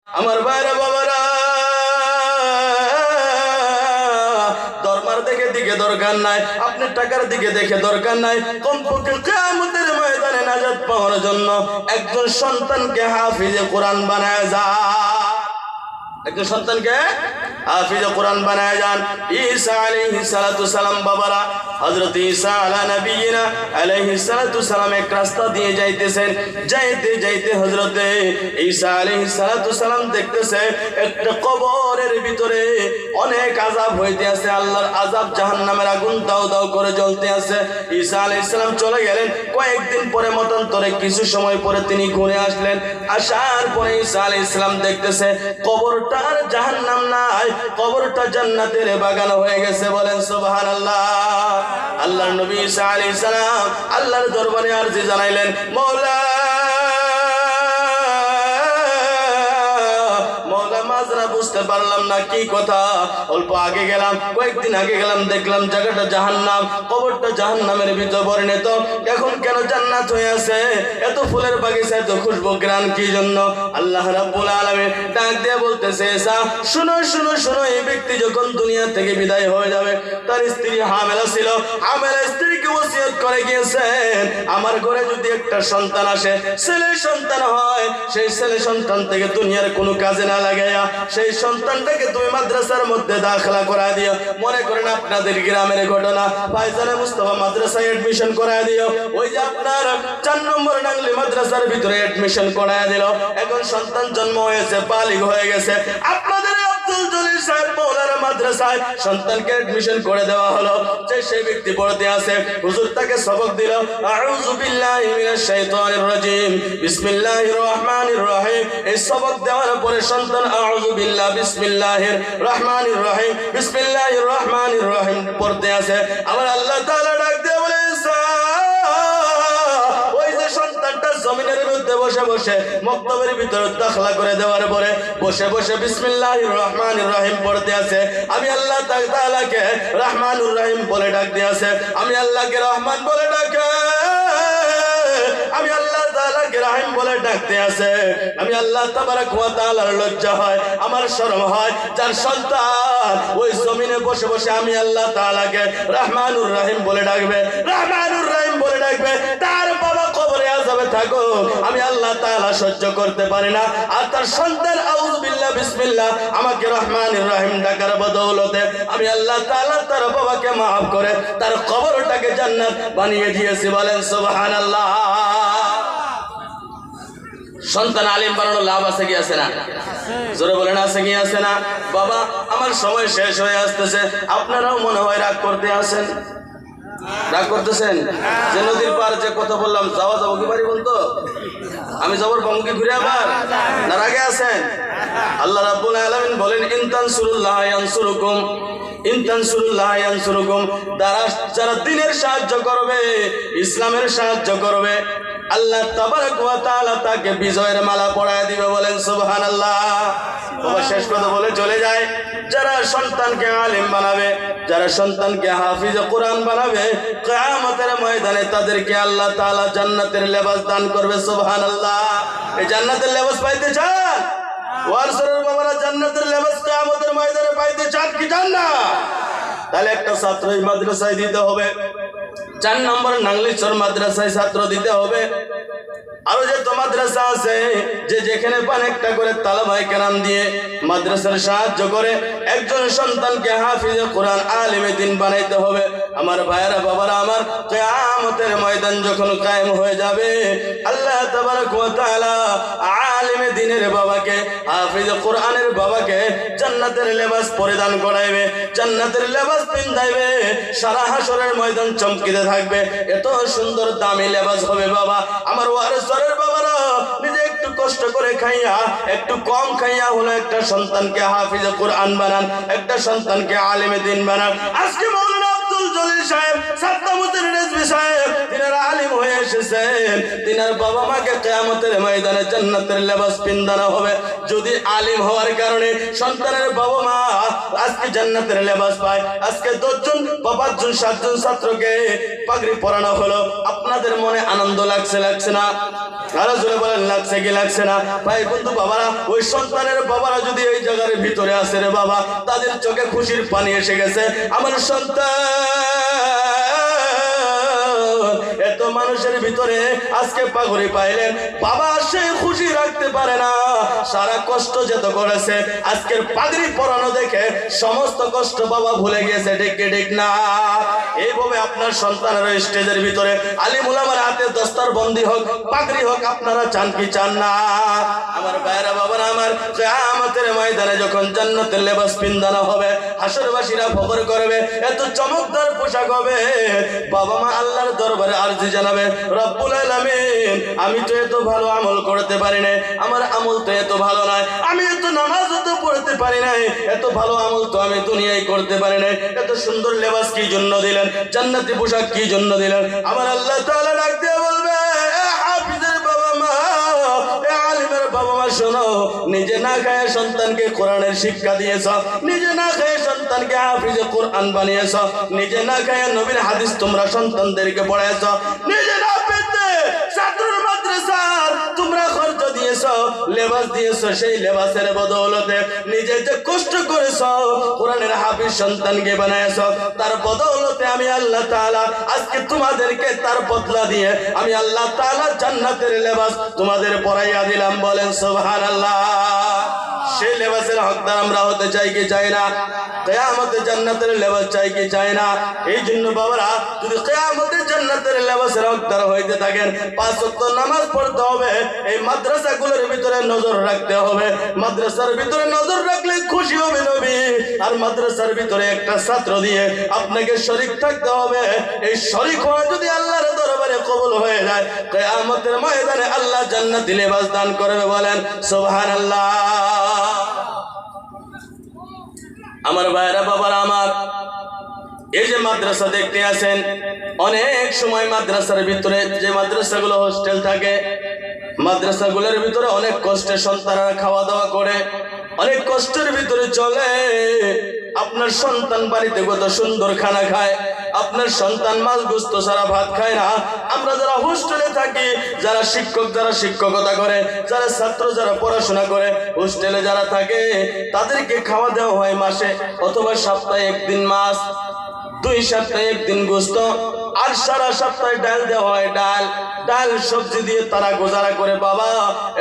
আমার ভাইরা বাবারা, দরমার দেখে দিকে দরকার নাই, আপনি টাকার দিকে দেখে দরকার নাই। কমপক্ষে কিয়ামতের ময়দানে নাজাত পাওয়ার জন্য একজন সন্তানকে হাফিজে কোরআন বানায় যান। একজন সন্তানকে হাফিজে কোরআন বানায় যান। ঈসা আলাইহিস সালাতু সালাম বাবারা, হযরত ঈসা আলা নবিয়িনা আলাইহিস সালাতু সালাম এক রাস্তা দিয়ে যাইতেছেন। যাইতে যাইতে হযরত ঈসা আলাইহিস সালাতু সালাম দেখতেছে একটা কবরের ভিতরে অনেক আযাব হইতে আছে। আল্লাহর আযাব, জাহান্নামের আগুন দাউ দাউ করে জ্বলতে আছে। ঈসা আলাইহিস সালাম চলে গেলেন। কয়েকদিন পরে, মতান্তরে কিছু সময় পরে তিনি ঘুরে আসলেন। আসার পরে ঈসা আলাইহিস সালাম দেখতেছে কবরটা আর জাহান্নাম নাই, কবরটা জান্নাতের বাগান হয়ে গেছে। বলেন সুবহানাল্লাহ। আল্লাহর নবী ঈসা আলাইহিস সালাম আল্লাহর দরবারে আরজি জানাইলেন, মওলা বুঝতে পারলাম না কি কথা। অল্প আগে গেলাম, কয়েকদিন আগে গেলাম, দেখলাম জায়গাটা জাহান্নাম, কবরটা জাহান্নামের ভিতর পরিণত। এখন কেন জান্নাত হয়ে আছে? এত ফুলের বাগিচা, এত খুশবু, গ্রান কি জন্য? আল্লাহ রাব্বুল আলামিন ডাক দিয়ে বলতেছে, ঈসা শুনো শুনো শুনো, এই ব্যক্তি যখন দুনিয়া থেকে বিদায় হয়ে যাবে, তার স্ত্রী হামেলা ছিল, হামেলা স্ত্রীকে ওসিয়ত করে গিয়েছেন, আমার ঘরে যদি একটা সন্তান আসে, ছেলে সন্তান হয়, সেই ছেলে সন্তান থেকে দুনিয়ার কোনো কাজে না লাগাইয়া সেই সন্তানটাকে তুমি মাদ্রাসার মধ্যে দাখিলা করায় দিও। মনে করেন আপনাদের গ্রামের ঘটনা, ফায়জানে মুস্তাফা মাদ্রাসায় এডমিশন করায় দিও। ওই যে আপনার 4 নম্বর নাংলি মাদ্রাসার ভিতরে এডমিশন করায় দিল। এখন সন্তান জন্ম হয়েছে, বালিগ হয়ে গেছে। আপনাদের আব্দুল জলিল সাহেব মওলানা মাদ্রাসায় সন্তানকে এডমিশন করে দেওয়া হলো। যে সেই ব্যক্তি পড়তে আছে, হুজুর তাকে সবক দিল, আউযু বিল্লাহি মিনাশ শাইতানির রাজিম, বিসমিল্লাহির রহমানির রহিম। এই সবক দেওয়ার পরে সন্তান আউযু বিল্লাহ বিসমিল্লাহির রহমানির রহিম, বিসমিল্লাহির রহমানির রহিম পড়তে আছে। আমার আল্লাহ তাআলা ডাক দিয়ে বলে, ওই যে সন্তানটা জমিনের মধ্যে বসে বসে মক্তবের ভিতরে দাখিলা করে দেওয়ার পরে বসে বসে বিসমিল্লাহির রহমানির রহিম পড়তে আছে। আমি আল্লাহ তাআলাকে রহমানুর রহিম বলে ডাক দিয়ে আছে। আমি আল্লাহকে রহমান বলে ডাকে, আমি আল্লাহ তাআলাকে রহিম বলে ডাকতে আছে। আমি আল্লাহ তাবারক ওয়া তাআলার লজ্জা হয়, আমার শরম হয়, যার সন্তান ওই জমিনে বসে বসে আমি আল্লাহ তাআলাকে রহমানুর রহিম বলে ডাকবে, রহমানুর রহিম বলে ডাকবে, তার বাবা কবরে আযাবে থাকো, আমি আল্লাহ তাআলা সহ্য করতে পারি না। আর তার সন্তান আউযু বিল্লাহ বিসমিল্লাহ আমাকে রহমানুর রহিম ডাকার বদৌলতে আমি আল্লাহ তাআলা তার বাবাকে মাফ করে তার কবরটাকে জান্নাত বানিয়ে দিয়েছি। বলেন সুবহানাল্লাহ। সন্তান আলিম বানানোর লাভ আছে কি আছে না? জোরে বলেন আছে কি আছে না? বাবা আমার সময় শেষ হয়ে আসতেছে, আপনারাও মনে হয় রাগ করতে আসেন, রাগ করতেছেন যে নদীর পার যে কথা বললাম যাওয়া যাবো কি পারি বলতো? আমি যাবার পাবো কি ঘুরে আবার? না রাগে আছেন? আল্লাহ রাব্বুল আলামিন বলেন, ইন তানসুরুল্লাহ ইয়ানসুরুকুম, ইন তানসুরুল্লাহ ইয়ানসুরুকুম, যারা দ্বীনের সাহায্য করবে, ইসলামের সাহায্য করবে, আল্লাহ তাবারক ওয়া তাআলা তাকে বিজয়ের মালা পরায় দিবে। বলেন সুবহানাল্লাহ। বাবা শেষ কথা বলে চলে যায়, যারা সন্তানকে আলিম বানাবে, যারা সন্তানকে হাফিজে কোরআন বানাবে, কিয়ামতের ময়দানে তাদেরকে আল্লাহ তাআলা জান্নাতের লেবাস দান করবে। সুবহানাল্লাহ। এই জান্নাতের লেবাস পাইতে চান? ওয়ারসরের বাবারা জান্নাতের লেবাস কিয়ামতের ময়দানে পাইতে চান কি চান না? তাহলে একটা ছাত্র এই মাদ্রাসায় দিতে হবে, 4 নম্বর নাংলিচর মাদ্রাসায় ছাত্র দিতে হবে। আরো যে তো মাদ্রাসা আছে যে যেখানে পান একটা করে তালেবায়ে কেরাম দিয়ে মাদ্রাসার সাহায্য করে একজন সন্তানকে হাফিজে কোরআন আলিমে দ্বীন বানাইতে হবে। আমার ভাইয়েরা বাবারা আমার, কিয়ামতের ময়দান যখন কায়েম হয়ে যাবে, আল্লাহ তাবারক ওয়া তাআলা আলিমে দ্বীনের বাবাকে, হাফিজে কোরআনের বাবাকে জান্নাতের লেবাস পরিধান করাইবে, জান্নাতের লেবাস পিন্দাইবে, সারা হাসরের ময়দান চমকিতে থাকবে। এত সুন্দর দামি লেবাস হবে বাবা। আমার ওয়ারসরের বাবারা নিজে একটু কষ্ট করে খাইয়া, একটু কম খাইয়া হলো একটা সন্তানকে হাফিজে কোরআন বানান, একটা সন্তানকে আলিমে দ্বীন বানান। আজকে মাওলানা আব্দুল জলিল সাহেব, সাদ্দামউদ্দিন রিজভী সাহেব, তিনারা আলিম হয়ে এসেছেন, তিনার বাবা মাকে কিয়ামতের ময়দানে জান্নাতের লেবাস পিন্দানো হবে। যদি আলিম হওয়ার কারণে সন্তানের বাবা মা আজকে জান্নাতের লেবাস পায়, আজকে 10 জন বা 5 জন 7 জন ছাত্রকে পাগড়ি পরানো হলো, আপনাদের মনে আনন্দ লাগছে লাগছে না? আরো জোরে বলেন লাগছে কি লাগছে না? ভাই বন্ধু বাবারা, ওই সন্তানের বাবারা যদি এই জায়গার ভিতরে আসে রে বাবা, তাদের চোখে খুশির পানি এসে গেছে। আমার সন্তান এত মানুষের ভিতরে আজকে পাগড়ি পাইলেন, বাবা সে খুশি রাখতে পারে না। সারা কষ্ট যেত করেছে, আজকের পাগড়ি পরানো দেখে সমস্ত কষ্ট বাবা ভুলে গিয়েছে। ঠিক কি ঠিক না? এইভাবে আপনার সন্তানের স্টেজের ভিতরে আলিম উলামার হাতে দস্তার বন্দি হোক, পাগড়ি হোক, আপনারা চান কি চান না? আমার ভাইরা বাবারা আমার, কিয়ামতের ময়দানে যখন জান্নাতের লেবাস পিন্দানো হবে, হাসরবাসীরা ফখর করবে, এত চমকদার পোশাক হবে, বাবা মা আল্লাহর দরবারে আরজি জানাবে, রব্বুল আলামিন আমি তো এত ভালো আমল করতে পারি না, আমার আমল তো এত ভালো নয়, আমি এত নামাজ তো পড়তে পারি নাই, এত ভালো আমল তো আমি দুনিয়ায় করতে পারি নাই, এত সুন্দর লেবাস কি জন্য দিলেন, জান্নাতি পোশাক কি জন্য দিলেন? আমার আল্লাহ তাআলা ডাক দিয়ে বলবে, এ হাফিজের বাবা মা, এ আলিমের বাবা মা, শোনো, নিজে না খায় সন্তানকে কোরআনের শিক্ষা দিয়েছ, নিজে না খায় সন্তানকে হাফিজে কোরআন বানিয়েছ, নিজে না খায় নবীর হাদিস তোমরা সন্তানদেরকে পড়াইছ, নিজে না পেতে ছাত্রের মাদ্রাসার তোমরা খরচ দিয়েছ, লেবাস দিয়েছ, সেই লেবাসের বদৌলতে নিজে যে কষ্ট করেছ, কোরআনের হাফিজ সন্তানকে বানাইছ, তার বদৌলতে আমি আল্লাহ তাআলা আজকে তোমাদেরকে তার বদলা দিয়ে আমি আল্লাহ তাআলা জান্নাতের লেবাস তোমাদের পরাইয়া দিলাম। বলেন সুবহানাল্লাহ। সেই লেবাসের হকদার আমরা হতে চাই কি চাই না? কিয়ামতে জান্নাতের লেবাস চাই কি চাই না? এই জন্য বাবারা, যদি কিয়ামতে জান্নাতের লেবাসের হকদার হইতে থাকেন, 5 ওয়াক্ত নামাজ পড়তে হবে, এই মাদ্রাসাগুলোর ভিতরে নজর রাখতে হবে, মাদ্রাসার ভিতরে নজর রাখলে খুশি হবে নবী। আর মাদ্রাসার ভিতরে একটা ছাত্র দিয়ে আপনাকে শরীক থাকতে হবে, এই শরীক হওয়া যদি আল্লাহর দরবারে কবুল হয়ে যায়, কিয়ামতের ময়দানে আল্লাহ জান্নাতি লেবাস দান করবে। বলেন সুবহানাল্লাহ। আমার ভাইরা বাবারা আমার, এই যে মাদ্রাসা দেখতে আছেন, অনেক সময় মাদ্রাসার ভিতরে যে মাদ্রাসাগুলো হোস্টেল থাকে, মাদ্রাসাগুলোর ভিতরে অনেক কষ্টে সন্তানরা খাওয়া দাওয়া করে, অনেক কষ্টের ভিতরে চলে। আপনার সন্তান বাড়িতে কত সুন্দর খানা খায়, আপনার সন্তান মাছ গোস্ত ছাড়া ভাত খায় না। আমরা যারা হোস্টেলে থাকি, যারা শিক্ষক, যারা শিক্ষকতা করে, যারা ছাত্র, যারা পড়াশোনা করে, হোস্টেলে যারা থাকে, তাদেরকে খাওয়া দেওয়া হয় মাসে অথবা সপ্তাহে একদিন মাছ, 2 সপ্তাহে একদিন গোস্ত, আর সারা সপ্তাহে ডাল দেওয়া হয়। ডাল সবজি দিয়ে তারা গুজারা করে। বাবা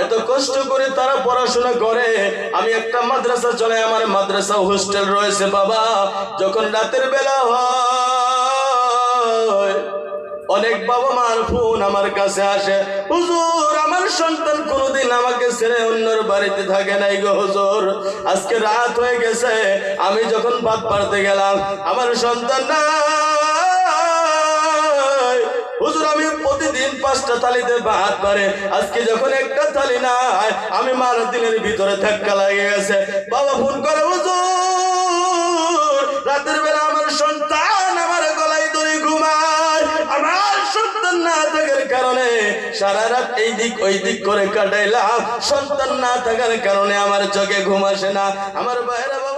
এত কষ্ট করে তারা পড়াশোনা করে। আমি একটা মাদ্রাসা চলে, আমার মাদ্রাসা হোস্টেল রয়েছে। বাবা যখন রাতের বেলা হয়, অনেক বাবা মার ফোন আমার কাছে আসে, হুজুর আমার সন্তান কোনোদিন আমাকে ছেড়ে অন্যের বাড়িতে থাকে নাই গো হুজুর, আজকে রাত হয়ে গেছে, আমি যখন ভাত পাড়তে গেলাম আমার সন্তান না। হুজুর আমি প্রতিদিন 5টা থালিতে ভাত পারে, আজকে যখন একটা থালি নাই, আমি মার দিনের ভিতরে ধাক্কা লাগে গেছে। বাবা ফোন করে, হুজুর রাতের বেলা আমার সন্তান আমার গলায় ধরে ঘুমায়, আমার সন্তান না থাকার কারণে সারা রাত এই দিক ওই দিক করে কাটাইলাম, সন্তান না থাকার কারণে আমার চোখে ঘুম আসে না। আমার ভাইরা বাবা